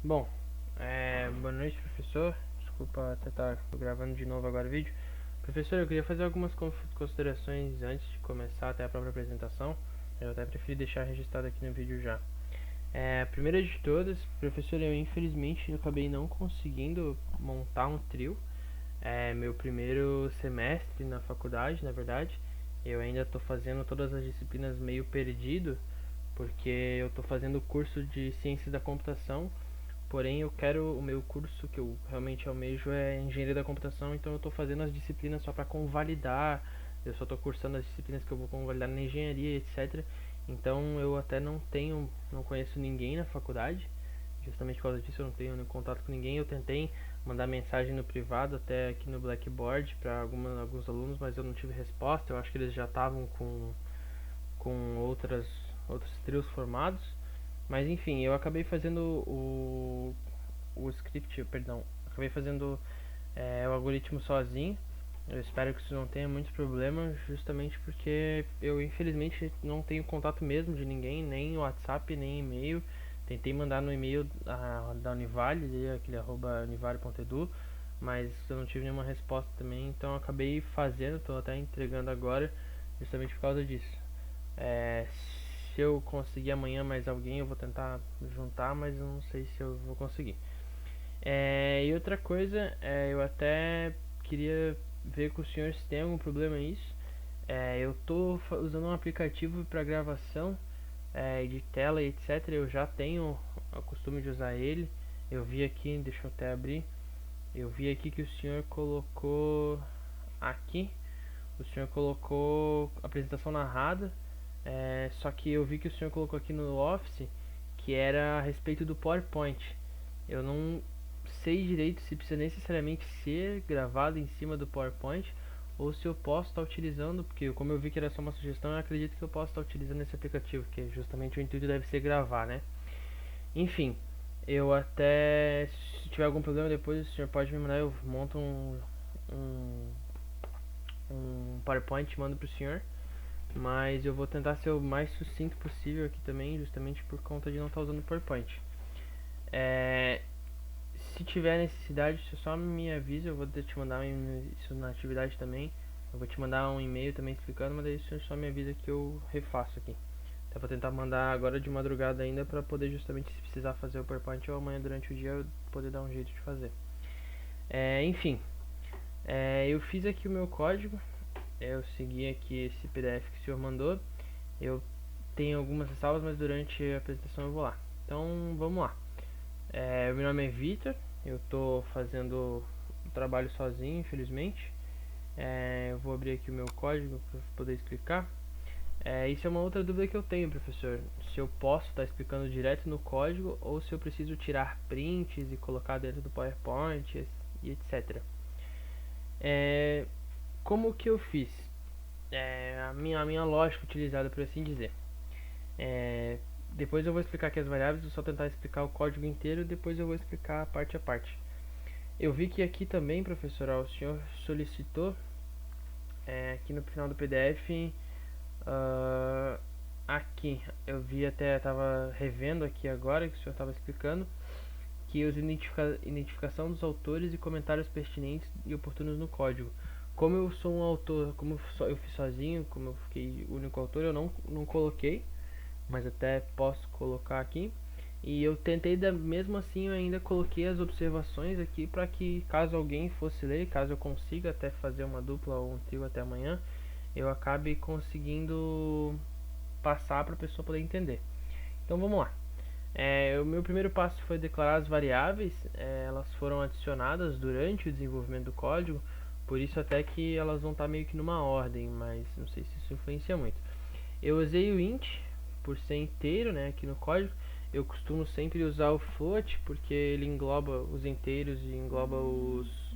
Bom, boa noite, professor. Desculpa até estar gravando de novo agora o vídeo. Professor, eu queria fazer algumas considerações antes de começar até a própria apresentação. Eu até preferi deixar registrado aqui no vídeo já. Primeira de todas, professor, eu infelizmente acabei não conseguindo montar um trio. É meu primeiro semestre na faculdade, na verdade. Eu ainda estou fazendo todas as disciplinas meio perdido, porque eu estou fazendo o curso de Ciências da Computação. Porém, eu quero o meu curso que eu realmente almejo é Engenharia da Computação, então eu estou fazendo as disciplinas só para convalidar. Eu só estou cursando as disciplinas que eu vou convalidar na engenharia, etc. Então eu até não conheço ninguém na faculdade. Justamente por causa disso eu não tenho nenhum contato com ninguém. Eu tentei mandar mensagem no privado até aqui no Blackboard para alguns alunos, mas eu não tive resposta. Eu acho que eles já estavam com outros trios formados. Mas enfim, eu acabei fazendo o script, perdão, acabei fazendo o algoritmo sozinho. Eu espero que isso não tenha muitos problemas, justamente porque eu infelizmente não tenho contato mesmo de ninguém, nem WhatsApp, nem e-mail. Tentei mandar no e-mail da Univale, aquele @univale.edu, mas eu não tive nenhuma resposta também, então eu acabei fazendo, estou até entregando agora, justamente por causa disso. É, se eu conseguir amanhã mais alguém, eu vou tentar juntar, mas eu não sei se eu vou conseguir. E outra coisa, eu até queria ver com o senhor se tem algum problema nisso. Eu estou usando um aplicativo para gravação de tela e etc. Eu já tenho o costume de usar ele. Eu vi aqui, deixa eu até abrir. Eu vi aqui que o senhor colocou aqui. O senhor colocou apresentação narrada. Só que eu vi que o senhor colocou aqui no Office que era a respeito do PowerPoint. Eu não sei direito se precisa necessariamente ser gravado em cima do PowerPoint ou se eu posso estar utilizando, porque como eu vi que era só uma sugestão, eu acredito que eu posso estar utilizando esse aplicativo, que justamente o intuito deve ser gravar, né? Enfim, eu até, se tiver algum problema depois, o senhor pode me mandar, eu monto um, um PowerPoint e mando pro senhor. Mas eu vou tentar ser o mais sucinto possível aqui também, justamente por conta de não estar usando o PowerPoint. É, Se tiver necessidade, você só me avisa, eu vou te mandar isso na atividade também. Eu vou te mandar um e-mail também explicando, mas aí você só me avisa que eu refaço aqui. Então vou tentar mandar agora de madrugada ainda para poder justamente se precisar fazer o PowerPoint ou amanhã durante o dia eu poder dar um jeito de fazer. Enfim, eu fiz aqui o meu código, eu segui aqui esse PDF que o senhor mandou. Eu tenho algumas ressalvas, mas durante a apresentação eu vou lá. Então vamos lá. Meu nome é Victor, eu estou fazendo o trabalho sozinho, infelizmente. Eu vou abrir aqui o meu código para poder explicar. Isso é uma outra dúvida que eu tenho, professor. Se eu posso estar explicando direto no código ou se eu preciso tirar prints e colocar dentro do PowerPoint e etc. Como que eu fiz? A minha lógica utilizada, por assim dizer. Depois eu vou explicar aqui as variáveis, vou só tentar explicar o código inteiro e depois eu vou explicar parte a parte. Eu vi que aqui também, professor, o senhor solicitou aqui no final do PDF. Aqui, eu vi até, estava revendo aqui agora que o senhor estava explicando que os identificação dos autores e comentários pertinentes e oportunos no código. Como eu sou um autor, como eu fiz sozinho, como eu fiquei o único autor, eu não coloquei, mas até posso colocar aqui. E eu tentei, mesmo assim, eu ainda coloquei as observações aqui para que caso alguém fosse ler, caso eu consiga até fazer uma dupla ou um trio até amanhã, eu acabe conseguindo passar para a pessoa poder entender. Então vamos lá. O meu primeiro passo foi declarar as variáveis, elas foram adicionadas durante o desenvolvimento do código, por isso até que elas vão estar meio que numa ordem, mas não sei se isso influencia muito. Eu usei o int por ser inteiro, né, aqui no código. Eu costumo sempre usar o float porque ele engloba os inteiros e engloba os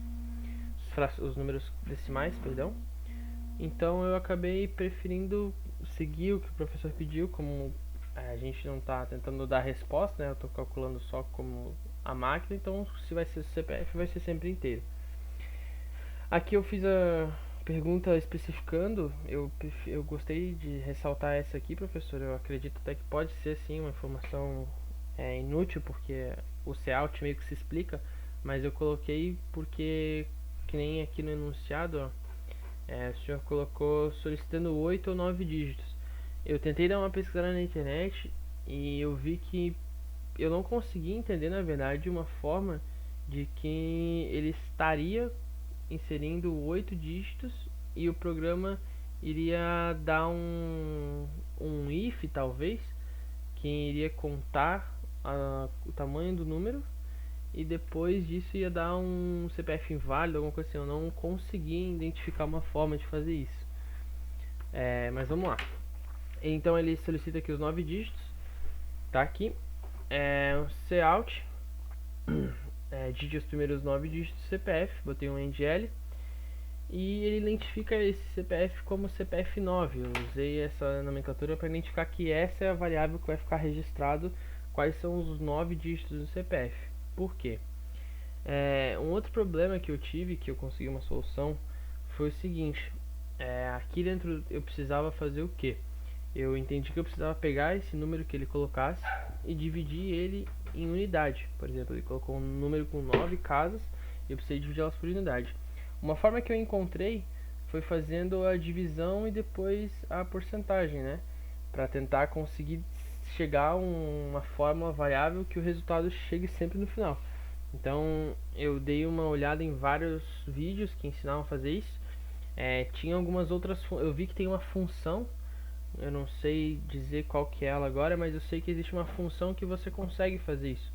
números decimais, perdão. Então eu acabei preferindo seguir o que o professor pediu, como a gente não está tentando dar resposta, né? Eu estou calculando só como a máquina, então se vai ser CPF vai ser sempre inteiro. Aqui eu fiz a pergunta especificando, eu gostei de ressaltar essa aqui, professor. Eu acredito até que pode ser sim uma informação é inútil porque o cout meio que se explica, mas eu coloquei porque, que nem aqui no enunciado, ó, o senhor colocou solicitando 8 ou 9 dígitos. Eu tentei dar uma pesquisada na internet e eu vi que eu não consegui entender, na verdade, uma forma de que ele estaria inserindo 8 dígitos e o programa iria dar um if, talvez, que iria contar o tamanho do número e depois disso ia dar um CPF inválido, alguma coisa assim. Eu não consegui identificar uma forma de fazer isso. Mas vamos lá. Então ele solicita aqui os 9 dígitos. Tá aqui. O cout. Digite os primeiros 9 dígitos do CPF. Botei um NDL. E ele identifica esse CPF como CPF 9. Eu usei essa nomenclatura para identificar que essa é a variável que vai ficar registrado quais são os 9 dígitos do CPF. Por quê? Um outro problema que eu tive, que eu consegui uma solução, foi o seguinte. Aqui dentro eu precisava fazer o quê? Eu entendi que eu precisava pegar esse número que ele colocasse e dividir ele em unidade. Por exemplo, ele colocou um número com 9 casas e eu precisei dividir elas por unidade. Uma forma que eu encontrei foi fazendo a divisão e depois a porcentagem, né? Para tentar conseguir chegar a uma fórmula variável que o resultado chegue sempre no final. Então eu dei uma olhada em vários vídeos que ensinavam a fazer isso. Tinha algumas outras, eu vi que tem uma função, eu não sei dizer qual que é ela agora, mas eu sei que existe uma função que você consegue fazer isso,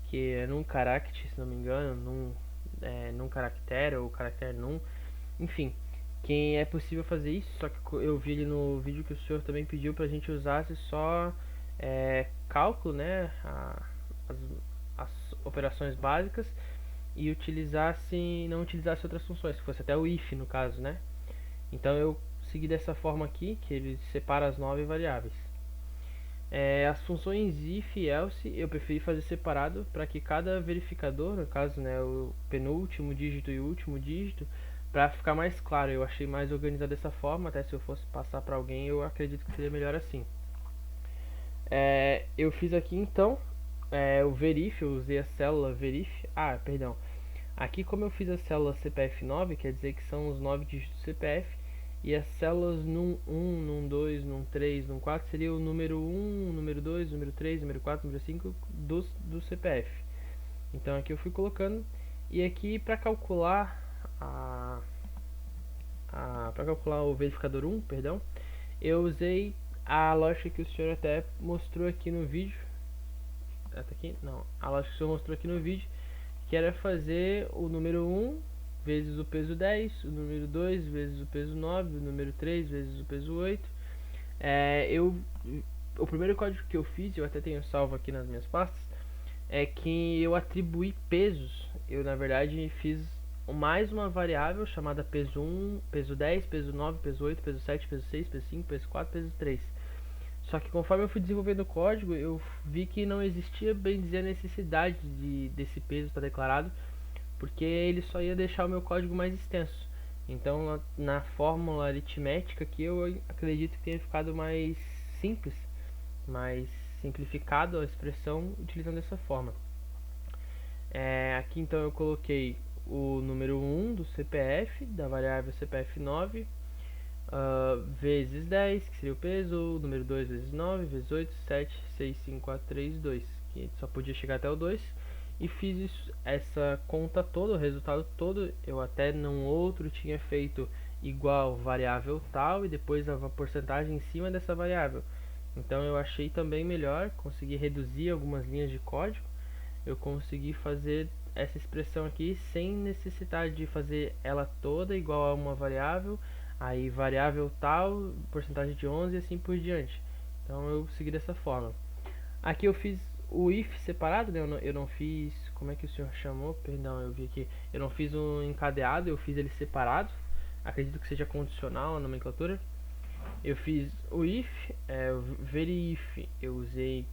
que é num caractere, se não me engano, num caractere ou caractere num, enfim, que é possível fazer isso. Só que eu vi ali no vídeo que o senhor também pediu pra gente usasse só cálculo, né, as, as operações básicas, e não utilizasse outras funções, que fosse até o if no caso, né? Então eu segui dessa forma aqui, que ele separa as 9 variáveis. As funções if e else eu preferi fazer separado para que cada verificador, no caso, né, o penúltimo dígito e o último dígito, para ficar mais claro. Eu achei mais organizado dessa forma, até se eu fosse passar para alguém eu acredito que seria melhor assim. Eu fiz aqui então o verif, eu usei a célula verif. Perdão. Aqui, como eu fiz a célula CPF 9, quer dizer que são os 9 dígitos do CPF, e as células num 1, num 2, num 3, num 4 seria o número 1, o número 2, o número 3, o número 4, o número 5 do CPF. Então aqui eu fui colocando, e aqui para calcular para calcular o verificador 1, perdão, eu usei a lógica que o senhor até mostrou aqui no vídeo. A lógica que o senhor mostrou aqui no vídeo, que era fazer o número 1 vezes o peso 10, o número 2 vezes o peso 9, o número 3 vezes o peso 8. O primeiro código que eu fiz, eu até tenho salvo aqui nas minhas pastas, é que eu atribuí pesos. Eu, na verdade, fiz mais uma variável chamada peso 1, peso 10, peso 9, peso 8, peso 7, peso 6, peso 5, peso 4, peso 3. Só que conforme eu fui desenvolvendo o código, eu vi que não existia, bem dizer, a necessidade desse peso estar declarado, porque ele só ia deixar o meu código mais extenso. Então, na fórmula aritmética aqui, eu acredito que tenha ficado mais simples, mais simplificado a expressão utilizando dessa forma. Aqui então eu coloquei o número 1 do CPF, da variável CPF 9, vezes 10, que seria o peso, o número 2 vezes 9, vezes 8, 7, 6, 5, 4, 3, 2, que só podia chegar até o 2, e fiz essa conta toda, o resultado todo. Eu até num outro tinha feito igual variável tal, e depois a porcentagem em cima dessa variável. Então eu achei também melhor, consegui reduzir algumas linhas de código, eu consegui fazer essa expressão aqui sem necessidade de fazer ela toda igual a uma variável, aí variável tal, porcentagem de 11 e assim por diante. Então eu segui dessa forma. Aqui eu fiz o if separado, né? Eu não fiz, como é que o senhor chamou? Perdão, eu vi aqui. Eu não fiz um encadeado, eu fiz ele separado. Acredito que seja condicional a nomenclatura. Eu fiz o if, o verif, eu usei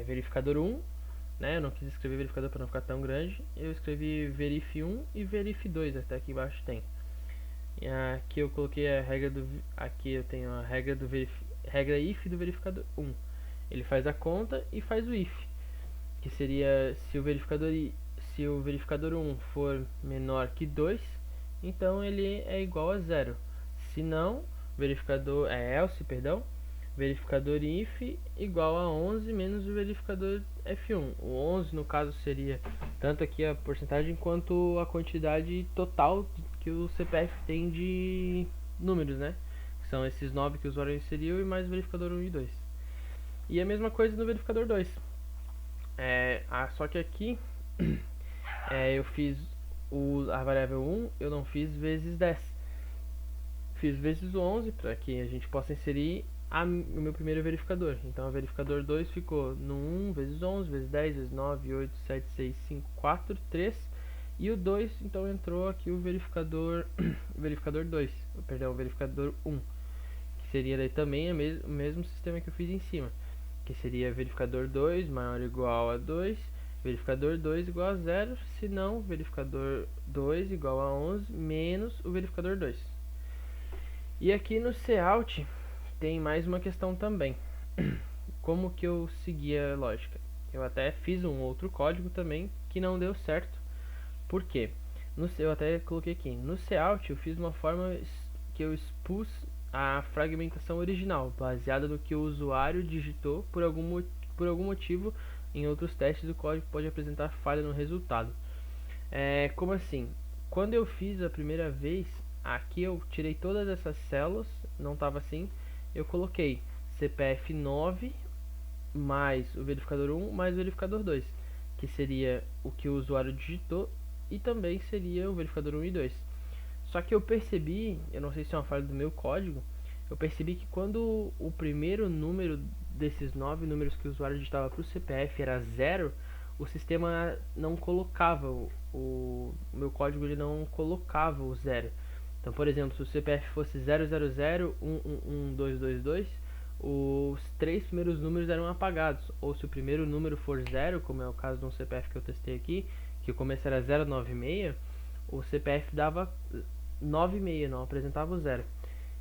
verificador 1, né? Eu não quis escrever verificador para não ficar tão grande. Eu escrevi verif 1 e verif 2, até aqui embaixo tem. E aqui eu coloquei a regra do, aqui eu tenho a regra do regra if do verificador 1. Ele faz a conta e faz o if. que seria se o verificador 1 for menor que 2, então ele é igual a zero. Se não, verificador else, perdão, verificador if igual a 11 menos o verificador f1. O 11 no caso seria tanto aqui a porcentagem quanto a quantidade total que o CPF tem de números, né? São esses 9 que o usuário inseriu e mais o verificador 1 e 2. E a mesma coisa no verificador 2. Só que aqui eu fiz a variável 1, eu não fiz vezes 10. Fiz vezes 11 para que a gente possa inserir o meu primeiro verificador. Então, o verificador 2 ficou no 1 vezes 11, vezes 10, vezes 9, 8, 7, 6, 5, 4, 3. E o 2, então entrou aqui o verificador, verificador 2, perdão, o verificador 1. Que seria daí também o mesmo sistema que eu fiz em cima. Que seria verificador 2 maior ou igual a 2, verificador 2 igual a 0, se não, verificador 2 igual a 11 menos o verificador 2. E aqui no cout tem mais uma questão também. Como que eu segui a lógica? Eu até fiz um outro código também que não deu certo. Por quê? Eu até coloquei aqui. No cout eu fiz uma forma que eu expus a fragmentação original, baseada no que o usuário digitou por algum motivo. Em outros testes o código pode apresentar falha no resultado. Como assim? Quando eu fiz a primeira vez, aqui eu tirei todas essas células, não estava assim, eu coloquei CPF 9 mais o verificador 1 mais o verificador 2, que seria o que o usuário digitou e também seria o verificador 1 e 2. Só que eu percebi, eu não sei se é uma falha do meu código, eu percebi que quando o primeiro número desses 9 números que o usuário digitava para o CPF era 0, o sistema não colocava, o meu código ele não colocava o 0. Então, por exemplo, se o CPF fosse 000111222, os 3 primeiros números eram apagados. Ou se o primeiro número for 0, como é o caso de um CPF que eu testei aqui, que o começo era 096, o CPF dava 96, não apresentava o 0.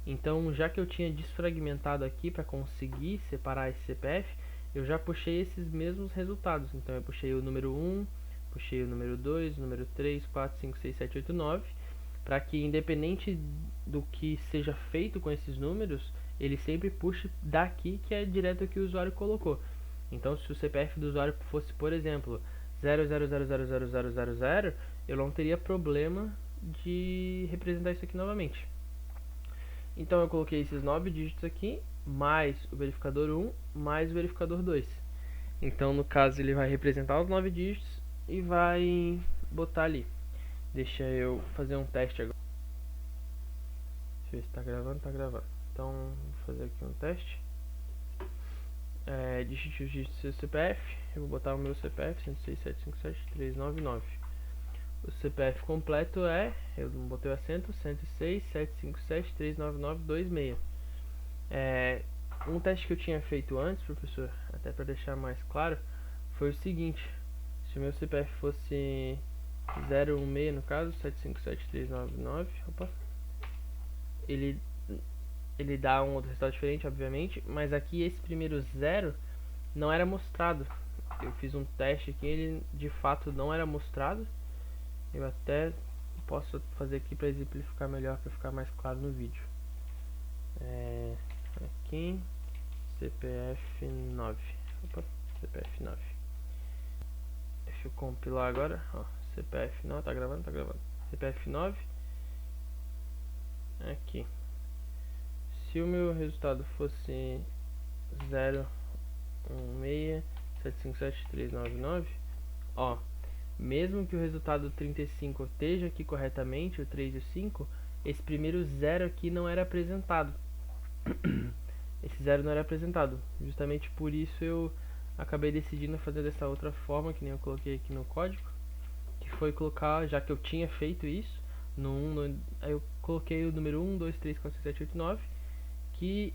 Então, já que eu tinha desfragmentado aqui para conseguir separar esse CPF, eu já puxei esses mesmos resultados. Então, eu puxei o número 1, puxei o número 2, o número 3, 4, 5, 6, 7, 8, 9, para que independente do que seja feito com esses números, ele sempre puxe daqui, que é direto o que o usuário colocou. Então, se o CPF do usuário fosse, por exemplo, 0000000, eu não teria problema de representar isso aqui novamente. Então, eu coloquei esses 9 dígitos aqui, mais o verificador 1, mais o verificador 2. Então, no caso, ele vai representar os 9 dígitos e vai botar ali. Deixa eu fazer um teste agora. Deixa eu ver se tá gravando, tá gravando. Então, vou fazer aqui um teste. Digite os dígitos do seu CPF. Eu vou botar o meu CPF, 106.757.399. O CPF completo eu não botei o acento, 106.757.399.26. Um teste que eu tinha feito antes, professor, até para deixar mais claro, foi o seguinte: se o meu CPF fosse 016, no caso, 757.399, opa, ele dá um outro resultado diferente, obviamente, mas aqui esse primeiro 0 não era mostrado. Eu fiz um teste aqui, ele de fato não era mostrado. Eu até posso fazer aqui para exemplificar melhor, para ficar mais claro no vídeo. Aqui, CPF 9. Opa, CPF 9. Deixa eu compilar agora. Ó, CPF não, tá gravando, tá gravando. CPF 9. Aqui. Se o meu resultado fosse 016.757.399, ó, mesmo que o resultado 35 esteja aqui corretamente, o 3 e o 5, esse primeiro 0 aqui não era apresentado. Esse 0 não era apresentado. Justamente por isso eu acabei decidindo fazer dessa outra forma, que nem eu coloquei aqui no código, que foi colocar, já que eu tinha feito isso, no 1, aí eu coloquei o número 1, 2, 3, 4, 5, 7, 8, 9, que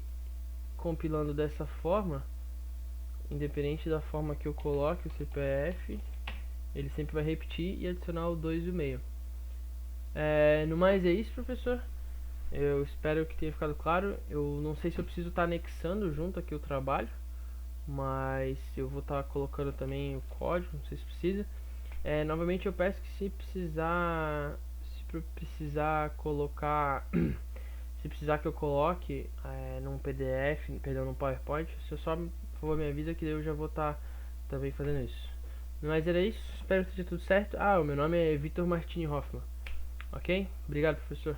compilando dessa forma, independente da forma que eu coloque o CPF, ele sempre vai repetir e adicionar o 2 e o meio. No mais é isso, professor. Eu espero que tenha ficado claro. Eu não sei se eu preciso estar anexando junto aqui o trabalho, mas eu vou estar colocando também o código, não sei se precisa. Novamente eu peço que se precisar colocar, se precisar que eu coloque num PDF, perdão, num PowerPoint, você só, por favor, me avisa que eu já vou estar também fazendo isso. Mas era isso, espero que esteja tudo certo. O meu nome é Vitor Martini Hoffman, ok? Obrigado, professor.